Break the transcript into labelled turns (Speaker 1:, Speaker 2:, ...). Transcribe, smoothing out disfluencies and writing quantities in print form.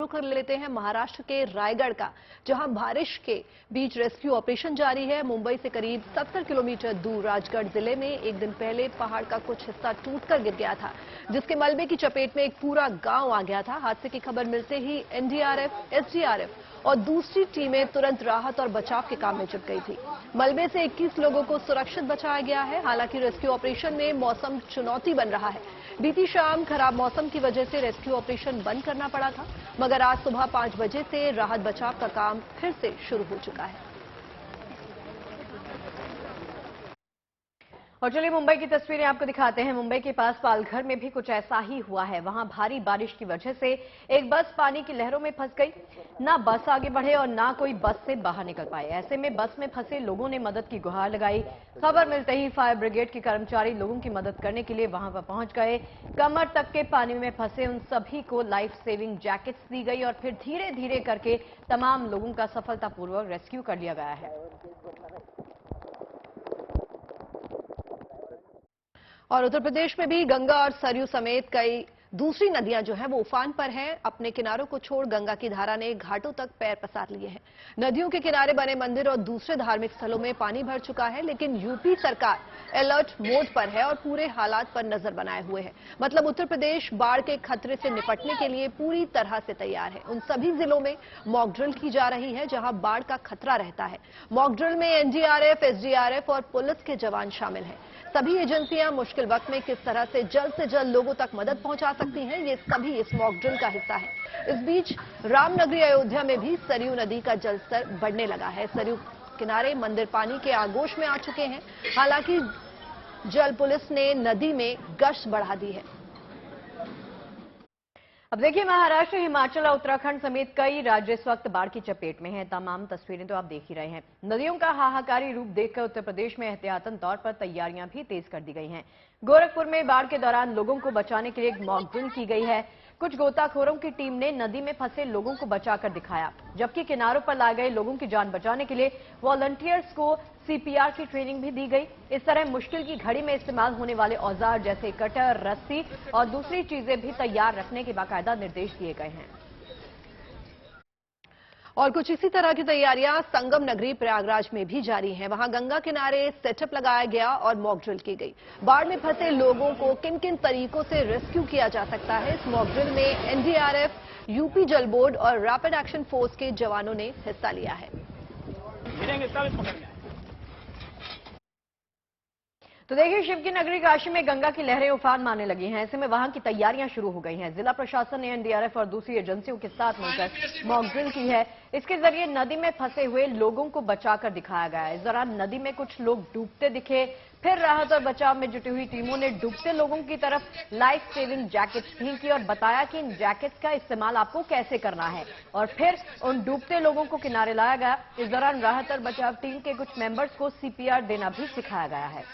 Speaker 1: रुख कर लेते हैं महाराष्ट्र के रायगढ़ का, जहां बारिश के बीच रेस्क्यू ऑपरेशन जारी है। मुंबई से करीब 70 किलोमीटर दूर राजगढ़ जिले में एक दिन पहले पहाड़ का कुछ हिस्सा टूटकर गिर गया था, जिसके मलबे की चपेट में एक पूरा गांव आ गया था। हादसे की खबर मिलते ही एनडीआरएफ, एसडीआरएफ और दूसरी टीमें तुरंत राहत और बचाव के काम में जुट गई थी। मलबे से 21 लोगों को सुरक्षित बचाया गया है। हालांकि रेस्क्यू ऑपरेशन में मौसम चुनौती बन रहा है। बीती शाम खराब मौसम की वजह से रेस्क्यू ऑपरेशन बंद करना पड़ा था, मगर आज सुबह 5 बजे से राहत बचाव का काम फिर से शुरू हो चुका है।
Speaker 2: और चलिए मुंबई की तस्वीरें आपको दिखाते हैं। मुंबई के पास पालघर में भी कुछ ऐसा ही हुआ है। वहां भारी बारिश की वजह से एक बस पानी की लहरों में फंस गई। ना बस आगे बढ़े और ना कोई बस से बाहर निकल पाए। ऐसे में बस में फंसे लोगों ने मदद की गुहार लगाई। खबर मिलते ही फायर ब्रिगेड के कर्मचारी लोगों की मदद करने के लिए वहां पर पहुंच गए। कमर तक के पानी में फंसे उन सभी को लाइफ सेविंग जैकेट्स दी गई और फिर धीरे धीरे करके तमाम लोगों का सफलतापूर्वक रेस्क्यू कर लिया गया है।
Speaker 1: और उत्तर प्रदेश में भी गंगा और सरयू समेत कई दूसरी नदियां जो हैं वो उफान पर हैं। अपने किनारों को छोड़ गंगा की धारा ने घाटों तक पैर पसार लिए हैं। नदियों के किनारे बने मंदिर और दूसरे धार्मिक स्थलों में पानी भर चुका है, लेकिन यूपी सरकार अलर्ट मोड पर है और पूरे हालात पर नजर बनाए हुए है। मतलब उत्तर प्रदेश बाढ़ के खतरे से निपटने के लिए पूरी तरह से तैयार है। उन सभी जिलों में मॉक ड्रिल की जा रही है जहां बाढ़ का खतरा रहता है। मॉक ड्रिल में एनडीआरएफ, एसडीआरएफ और पुलिस के जवान शामिल हैं। सभी एजेंसियां मुश्किल वक्त में किस तरह से जल्द लोगों तक मदद पहुंचा सकती हैं, ये सभी इस मॉक ड्रिल का हिस्सा है। इस बीच रामनगरी अयोध्या में भी सरयू नदी का जलस्तर बढ़ने लगा है। सरयू किनारे मंदिर पानी के आगोश में आ चुके हैं। हालांकि जल पुलिस ने नदी में गश्त बढ़ा दी है।
Speaker 2: अब देखिए, महाराष्ट्र, हिमाचल और उत्तराखंड समेत कई राज्य इस वक्त बाढ़ की चपेट में हैं। तमाम तस्वीरें तो आप देख ही रहे हैं। नदियों का हाहाकारी रूप देखकर उत्तर प्रदेश में एहतियातन तौर पर तैयारियां भी तेज कर दी गई हैं। गोरखपुर में बाढ़ के दौरान लोगों को बचाने के लिए एक मॉक ड्रिल की गई है। कुछ गोताखोरों की टीम ने नदी में फंसे लोगों को बचाकर दिखाया, जबकि किनारों पर ला गए लोगों की जान बचाने के लिए वॉलंटियर्स को सीपीआर की ट्रेनिंग भी दी गई। इस तरह मुश्किल की घड़ी में इस्तेमाल होने वाले औजार जैसे कटर, रस्सी और दूसरी चीजें भी तैयार रखने के बाकायदा निर्देश दिए गए हैं।
Speaker 1: और कुछ इसी तरह की तैयारियां संगम नगरी प्रयागराज में भी जारी हैं। वहां गंगा किनारे सेटअप लगाया गया और मॉक ड्रिल की गई। बाढ़ में फंसे लोगों को किन किन तरीकों से रेस्क्यू किया जा सकता है, इस मॉक ड्रिल में एनडीआरएफ, यूपी जल बोर्ड और रैपिड एक्शन फोर्स के जवानों ने हिस्सा लिया है।
Speaker 2: तो देखिए, शिव की नगरी काशी में गंगा की लहरें उफान मारने लगी हैं। ऐसे में वहां की तैयारियां शुरू हो गई हैं। जिला प्रशासन ने एनडीआरएफ और दूसरी एजेंसियों के साथ मिलकर मॉक ड्रिल की है। इसके जरिए नदी में फंसे हुए लोगों को बचाकर दिखाया गया है। इस दौरान नदी में कुछ लोग डूबते दिखे। फिर राहत और बचाव में जुटी हुई टीमों ने डूबते लोगों की तरफ लाइफ सेविंग जैकेट्स फेंकी और बताया कि इन जैकेट्स का इस्तेमाल आपको कैसे करना है। और फिर उन डूबते लोगों को किनारे लाया गया। इस दौरान राहत और बचाव टीम के कुछ मेंबर्स को सीपीआर देना भी सिखाया गया है।